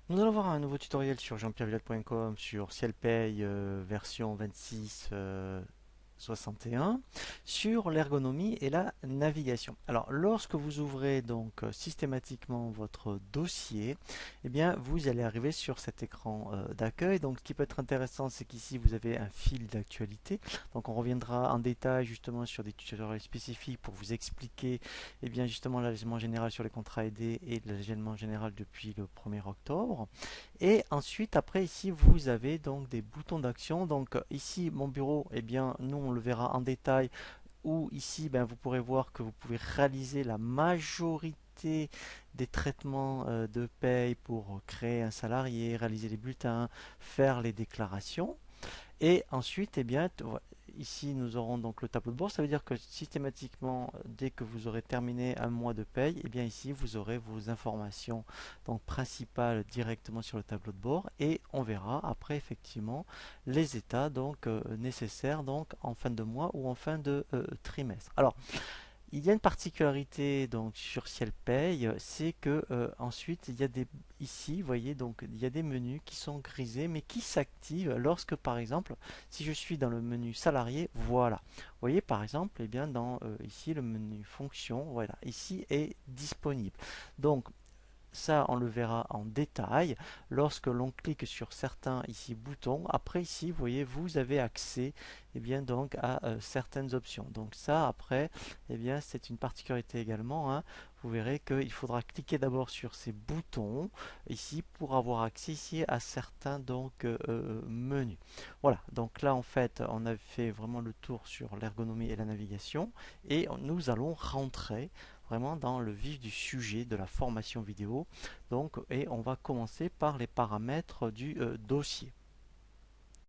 Nous allons voir un nouveau tutoriel sur jeanpierrevillette.com sur CielPay version 26 61 sur l'ergonomie et la navigation. Alors, lorsque vous ouvrez donc systématiquement votre dossier, eh bien, vous allez arriver sur cet écran d'accueil. Donc, ce qui peut être intéressant, c'est qu'ici vous avez un fil d'actualité. Donc, on reviendra en détail justement sur des tutoriels spécifiques pour vous expliquer, eh bien, justement l'allègement général sur les contrats aidés et l'allègement général depuis le 1er octobre. Et ensuite, après, ici, vous avez donc des boutons d'action. Donc, ici, mon bureau, eh bien, nous, on le verra en détail. Ou ici, ben, vous pourrez voir que vous pouvez réaliser la majorité des traitements de paye pour créer un salarié, réaliser les bulletins, faire les déclarations. Et ensuite, eh bien, ici nous aurons donc le tableau de bord. Ça veut dire que systématiquement, dès que vous aurez terminé un mois de paye, eh bien ici vous aurez vos informations donc principales directement sur le tableau de bord et on verra après effectivement les états donc nécessaires donc en fin de mois ou en fin de trimestre. Alors il y a une particularité donc sur CielPay, c'est que ensuite il y a des ici, vous voyez donc il y a des menus qui sont grisés mais qui s'activent lorsque par exemple si je suis dans le menu salarié, voilà. Vous voyez par exemple eh bien dans ici le menu fonction, voilà, ici est disponible. Donc ça, on le verra en détail lorsque l'on clique sur certains ici boutons. Après ici, vous voyez, vous avez accès eh bien, donc, à certaines options. Donc ça, après, eh bien, c'est une particularité également, hein. Vous verrez qu'il faudra cliquer d'abord sur ces boutons ici pour avoir accès ici à certains donc, menus. Voilà, donc là en fait on a fait vraiment le tour sur l'ergonomie et la navigation et nous allons rentrer vraiment dans le vif du sujet de la formation vidéo. Donc, et on va commencer par les paramètres du dossier.